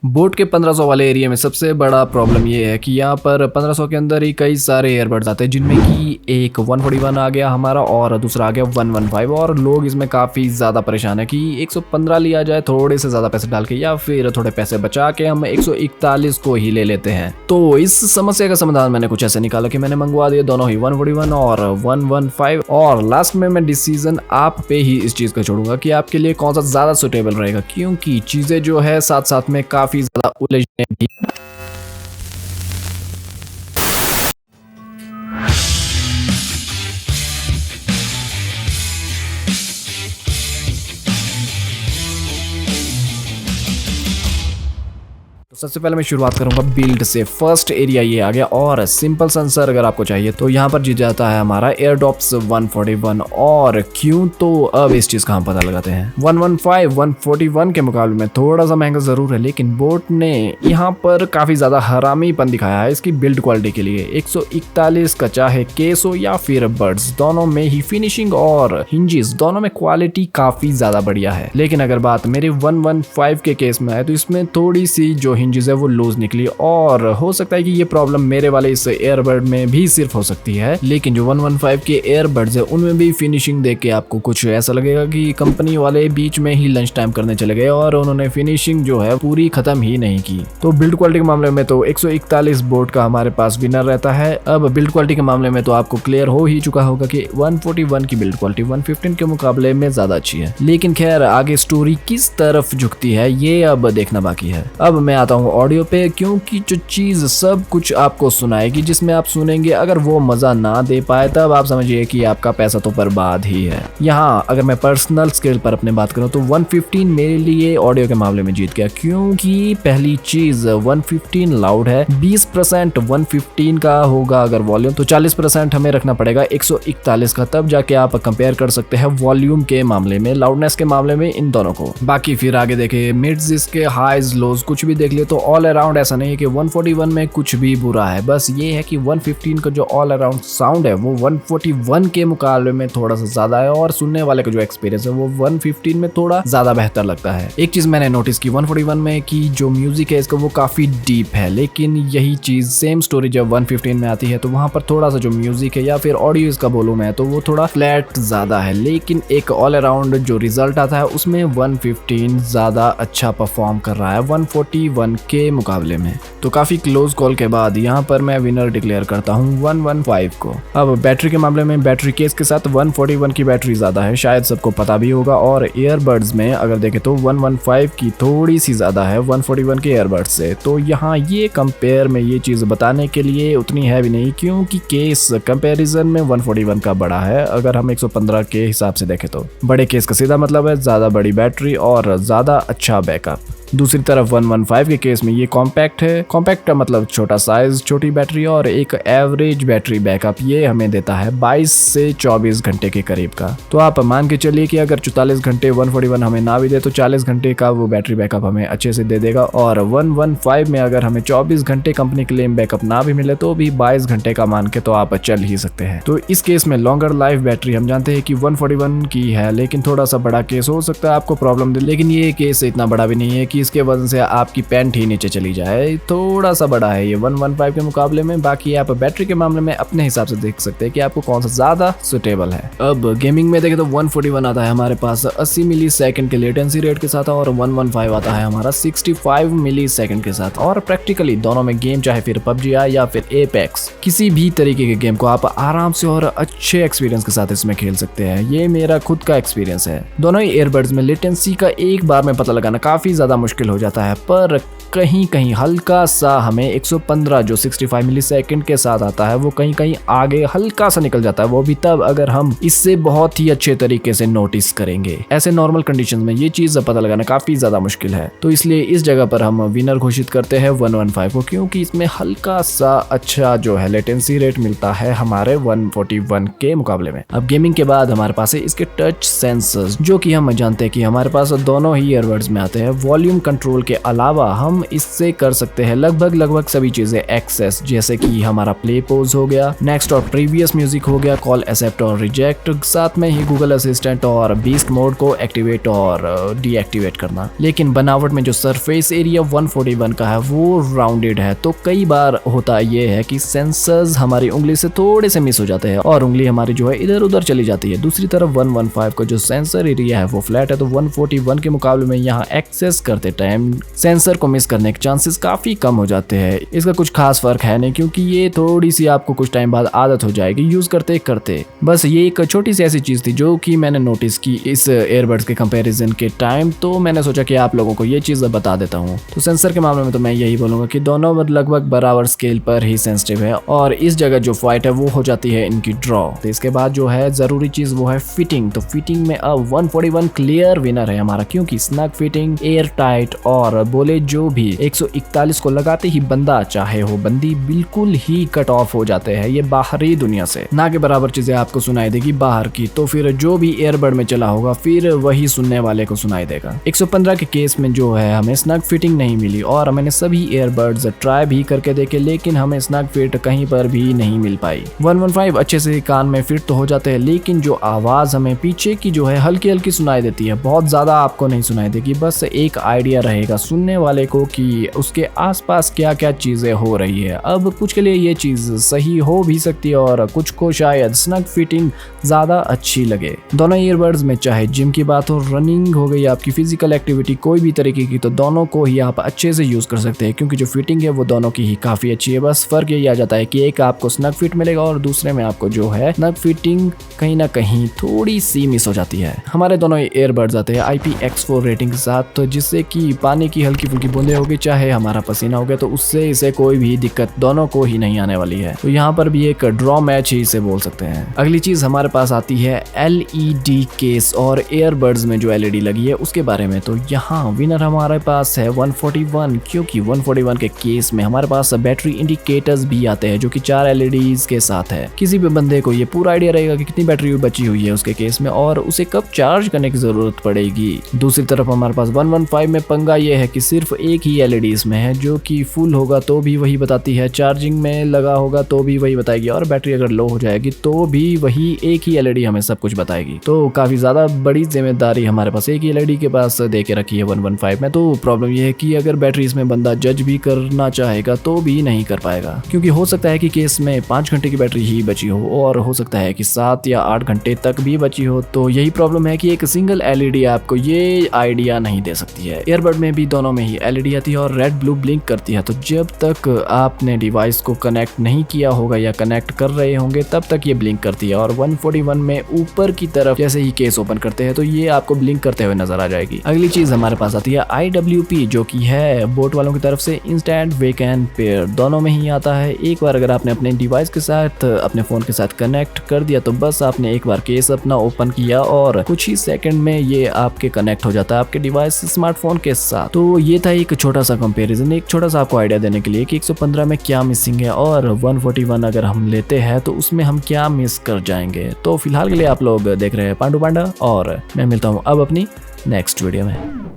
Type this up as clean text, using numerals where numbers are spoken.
Boat के 1500 वाले area में सबसे बड़ा प्रॉब्लम ये है कि यहाँ पर 1500 के अंदर ही कई सारे एयरबड्स आते हैं, जिनमें कि एक 141 आ गया हमारा और दूसरा आ गया 115। और लोग इसमें काफ़ी ज़्यादा परेशान है कि 115 लिया जाए थोड़े से ज़्यादा पैसे डाल के, या फिर थोड़े पैसे बचा के हम 141 को ही ले लेते हैं। तो इस समस्या का समाधान मैंने कुछ ऐसे निकाला कि मैंने मंगवा दिया दोनों ही 141 और 115, और लास्ट में मैं डिसीजन आप पे ही इस चीज़ का छोड़ूंगा कि आपके लिए कौन सा ज़्यादा सुटेबल रहेगा, क्योंकि चीज़ें जो है साथ साथ में काफ़ी ज़्यादा उलझने भी। सबसे पहले मैं शुरुआत करूंगा बिल्ड से। फर्स्ट एरिया ये आ गया, और सिंपल सेंसर अगर आपको चाहिए तो यहाँ पर जीत जाता है हमारा एयरडॉप्स 141। और क्यों, तो अब इस चीज का हम पता लगाते हैं। 115 141 के मुकाबले में थोड़ा सा महंगा जरूर है, लेकिन बोट ने यहाँ पर काफी ज्यादा हरामीपन दिखाया है इसकी बिल्ड क्वालिटी के लिए। 141 का चाहे केस हो या फिर बर्ड्स, दोनों में ही फिनिशिंग और हिंजेस दोनों में क्वालिटी काफी ज्यादा बढ़िया है। लेकिन अगर बात मेरे 115 के केस में है तो इसमें थोड़ी सी जो हिंजेस है वो लूज निकली, और हो सकता है कि ये प्रॉब्लम मेरे वाले इस एयरबड में भी सिर्फ हो सकती है। लेकिन जो 115 के एयरबड्स है उनमें भी फिनिशिंग देख के आपको कुछ ऐसा लगेगा कि कंपनी वाले बीच में ही लंच टाइम करने चले गए और उन्होंने फिनिशिंग जो है पूरी खत्म ही नहीं की। तो बिल्ड क्वालिटी के मामले में तो 141 बोट का हमारे पास विनर रहता है। अब बिल्ड क्वालिटी के मामले में तो आपको क्लियर हो ही चुका होगा कि 141 की बिल्ड क्वालिटी 115 के मुकाबले में ज्यादा अच्छी है। लेकिन खैर, आगे स्टोरी किस तरफ झुकती है ये अब देखना बाकी है। अब मैं आता हूँ ऑडियो पे, क्योंकि जो चीज सब कुछ आपको सुनाएगी जिसमें आप सुनेंगे, अगर वो मजा ना दे पाए तब आप समझिए कि आपका पैसा तो बर्बाद ही है। यहाँ अगर मैं पर्सनल स्केल पर अपने बात करूँ तो 115 मेरे लिए ऑडियो के मामले में जीत गया, क्योंकि पहली चीज 115 लाउड है। 20% 115 का होगा अगर वॉल्यूम, तो 40% हमें रखना पड़ेगा 141 का, तब जाके आप कंपेयर कर सकते हैं वॉल्यूम के मामले में, लाउडनेस के मामले में इन दोनों को। बाकी फिर आगे देखे मिड्स, इसके हाइज लोज कुछ भी देख ले तो ऑल अराउंड ऐसा नहीं है कि 141 में कुछ भी बुरा है। बस ये है कि 115 का जो ऑल अराउंड साउंड है वो 141 के मुकाबले में थोड़ा सा ज्यादा है, और सुनने वाले का जो एक्सपीरियंस है वो 115 में थोड़ा ज्यादा बेहतर लगता है। एक चीज मैंने नोटिस की 141 में कि जो म्यूजिक है इसका वो काफी डीप है, लेकिन यही चीज सेम स्टोरी जब 115 में आती है तो वहां पर थोड़ा सा जो म्यूजिक है या फिर ऑडियो इसका वॉल्यूम है तो वो थोड़ा फ्लैट ज्यादा है। लेकिन एक ऑल अराउंड जो रिजल्ट आता है उसमें 115 ज्यादा अच्छा परफॉर्म कर रहा है 141 के मुकाबले में। तो काफी क्लोज कॉल के बाद यहाँ पर मैं विनर डिक्लेयर करता हूँ 115 को। अब बैटरी के मामले में बैटरी केस के साथ 141 की बैटरी ज्यादा है, शायद सबको पता भी होगा। और ईयरबड्स में अगर देखें तो 115 की थोड़ी सी ज्यादा है 141 के ईयरबड्स से। तो यहाँ ये कंपेयर में ये चीज बताने के लिए उतनी है भी नहीं, क्योंकि केस कंपैरिजन में 141 का बड़ा है। अगर हम 115 के हिसाब से देखें तो बड़े केस का सीधा मतलब है ज्यादा बड़ी बैटरी और ज्यादा अच्छा बैकअप। दूसरी तरफ 115 के केस में ये कॉम्पैक्ट है। कॉम्पैक्ट का मतलब छोटा साइज, छोटी बैटरी और एक एवरेज बैटरी बैकअप, ये हमें देता है 22 से 24 घंटे के करीब का। तो आप मान के चलिए कि अगर 44 घंटे 141 हमें ना भी दे तो 40 घंटे का वो बैटरी बैकअप हमें अच्छे से दे देगा। और 115 में अगर हमें 24 घंटे कंपनी क्लेम बैकअप ना भी मिले तो भी 22 घंटे का मान के तो आप चल ही सकते हैं। तो इस केस में लॉन्गर लाइफ बैटरी हम जानते हैं कि 141 की है, लेकिन थोड़ा सा बड़ा केस हो सकता है आपको प्रॉब्लम दे। लेकिन ये केस इतना बड़ा भी नहीं है कि इसके वजह से आपकी पैंट ही नीचे चली जाए, थोड़ा सा बड़ा है ये 115 के मुकाबले में। बाकी आप बैटरी के मामले में अपने हिसाब से देख सकते हैं कि आपको कौन सा ज्यादा सुटेबल है। अब गेमिंग में देखें तो 141 आता है हमारे पास 80 मिली सेकंड के लेटेंसी रेट के साथ, और 115 आता है हमारा 65 मिली सेकंड के साथ। और प्रैक्टिकली दोनों में गेम, चाहे फिर पबजी आए या फिर एपेक्स, किसी भी तरीके के गेम को आप आराम से और अच्छे एक्सपीरियंस के साथ इसमें खेल सकते हैं। ये मेरा खुद का एक्सपीरियंस है। दोनों ही ईयरबड्स में लेटेंसी का एक बार में पता लगाना काफी ज्यादा मुश्किल हो जाता है, पर कहीं कहीं हल्का सा हमें 115 जो 65 मिली सेकंड के साथ आता है वो कहीं कहीं आगे हल्का सा निकल जाता है, वो भी तब अगर हम इससे बहुत ही अच्छे तरीके से नोटिस करेंगे। ऐसे नॉर्मल कंडीशंस में ये चीज पता लगाना काफी ज्यादा मुश्किल है। तो इसलिए इस जगह पर हम विनर घोषित करते हैं 115 को, क्योंकि इसमें हल्का सा अच्छा जो है लेटेंसी रेट मिलता है हमारे 141 के मुकाबले में। अब गेमिंग के बाद हमारे पास है इसके टच सेंसर्स, जो कि हम जानते हैं कि हमारे पास दोनों ही ईयरबड्स में आते हैं। वॉल्यूम कंट्रोल के अलावा हम इससे कर सकते हैं लगभग सभी चीजें एक्सेस, जैसे कि हमारा प्ले पोज हो गया, नेक्स्ट और प्रीवियस म्यूजिक हो गया, कॉल एक्सेप्ट और रिजेक्ट, साथ में ही गूगल असिस्टेंट और बीस्ट मोड को एक्टिवेट और डीएक्टिवेट करना। लेकिन बनावट में जो सरफेस एरिया 141 का है वो राउंडेड है, तो कई बार होता ये है कि सेंसर्स हमारी उंगली से थोड़े से मिस हो जाते हैं और उंगली हमारी जो है इधर उधर चली जाती है। दूसरी तरफ 115 का जो सेंसर एरिया है वो फ्लैट है, तो 141 के मुकाबले में यहाँ एक्सेस करते टाइम सेंसर को मिस करने के चांसेस काफी कम हो जाते हैं। इसका कुछ खास फर्क है नहीं, क्योंकि ये थोड़ी सी आपको कुछ टाइम बाद आदत हो जाएगी यूज करते करते। बस ये एक छोटी सी ऐसी चीज थी जो कि मैंने नोटिस की इस एयरबड्स के कंपैरिजन के टाइम, तो मैंने सोचा कि आप लोगों को ये चीज बता देता हूँ। तो सेंसर के मामले में तो मैं यही बोलूंगा कि दोनों लगभग बराबर स्केल पर ही सेंसिटिव है और इस जगह जो फाइट है वो हो जाती है इनकी ड्रॉ। तो इसके बाद जो है जरूरी चीज वो है फिटिंग। तो फिटिंग में अब 141 क्लियर विनर है हमारा, क्योंकि स्नग फिटिंग, एयर टाइट और बोले जो भी 141 को लगाते ही बंदा चाहे हो बंदी बिल्कुल ही कट ऑफ हो जाते हैं ये बाहरी दुनिया से। ना के बराबर चीजें आपको सुनाई देगी बाहर की, तो फिर जो भी एयरबड में चला होगा फिर वही सुनने वाले को सुनाई देगा। 115 के केस में जो है हमें स्नग फिटिंग नहीं मिली और मैंने सभी एयरबड्स ट्राई भी करके देखे, लेकिन हमें स्नग फिट कहीं पर भी नहीं मिल पाई। 115 अच्छे से कान में फिट तो हो जाते हैं, लेकिन जो आवाज हमें पीछे की जो है हल्की हल्की सुनाई देती है, बहुत ज्यादा आपको नहीं सुनाई देगी। बस एक आइडिया रहेगा सुनने वाले को कि उसके आसपास क्या क्या चीजें हो रही है। अब कुछ के लिए ये चीज सही हो भी सकती है और कुछ को शायद स्नग फिटिंग ज्यादा अच्छी लगे। दोनों ईयरबड्स में चाहे जिम की बात हो, रनिंग हो गई, आपकी फिजिकल एक्टिविटी कोई भी तरीके की, तो दोनों को ही आप अच्छे से यूज कर सकते हैं, क्योंकि जो फिटिंग है वो दोनों की ही काफी अच्छी है। बस फर्क यही आ जाता है कि एक आपको स्नग फिट मिलेगा और दूसरे में आपको जो है स्नग फिटिंग कहीं ना कहीं थोड़ी सी मिस हो जाती है। हमारे दोनों ईयरबड्स आते हैं IPX4 रेटिंग के साथ, तो जिससे कि पानी की हल्की फुल्की बूंदे होगी, चाहे हमारा पसीना हो गया, तो उससे इसे कोई भी दिक्कत दोनों को ही नहीं आने वाली है। तो यहाँ पर भी एक ड्रॉ मैच ही इसे बोल सकते हैं। अगली चीज हमारे पास आती है LED केस और ईयरबड्स में जो LED लगी है उसके बारे में। तो यहाँ विनर हमारे पास है 141, क्योंकि 141 के केस में हमारे पास बैटरी इंडिकेटर्स भी आते हैं जो कि 4 LEDs के साथ है। किसी भी बंदे को ये पूरा आइडिया रहेगा कि कितनी बैटरी बची हुई है उसके केस में और उसे कब चार्ज करने की जरूरत पड़ेगी। दूसरी तरफ हमारे पास 115 में पंगा ये है कि सिर्फ एक ही LED इसमें है, जो कि फुल होगा तो भी वही बताती है, चार्जिंग में लगा होगा तो भी वही बताएगी, और बैटरी अगर लो हो जाएगी तो भी वही एक ही LED हमें सब कुछ बताएगी। तो काफी ज्यादा बड़ी जिम्मेदारी हमारे पास एक ही LED के पास दे के रखी है 115 में। तो प्रॉब्लम ये है कि अगर बैटरी इसमें बंदा जज भी करना चाहेगा तो भी नहीं कर पाएगा, क्योंकि हो सकता है कि केस में 5 घंटे की बैटरी ही बची हो और हो सकता है कि 7 या 8 घंटे तक भी बची हो। तो यही प्रॉब्लम है कि एक सिंगल LED आपको ये आइडिया नहीं दे सकती है। ईयरबड में भी दोनों में ही LED आती है और रेड ब्लू ब्लिंक करती है, तो जब तक आपने डिवाइस को कनेक्ट नहीं किया होगा या कनेक्ट कर रहे होंगे तब तक ये ब्लिंक करती है। और 141 में ऊपर की तरफ जैसे ही केस ओपन करते हैं तो ये आपको ब्लिंक करते हुए नजर आ जाएगी। अगली चीज हमारे पास आती है IWP, जो कि है बोट वालों की तरफ से इंस्टेंट वेक एंड पेयर, दोनों में ही आता है। एक बार अगर आपने अपने डिवाइस के साथ अपने फोन के साथ कनेक्ट कर दिया तो बस आपने एक बार केस अपना ओपन किया और कुछ ही सेकंड में ये आपके कनेक्ट हो जाता है आपके डिवाइस स्मार्टफोन के साथ। तो ये था एक छोटा सा कंपैरिजन, एक छोटा सा आपको आइडिया देने के लिए कि 115 में क्या मिसिंग है और 141 अगर हम लेते हैं तो उसमें हम क्या मिस कर जाएंगे। तो फिलहाल के लिए आप लोग देख रहे हैं पांडू पांडा और मैं मिलता हूँ अब अपनी नेक्स्ट वीडियो में।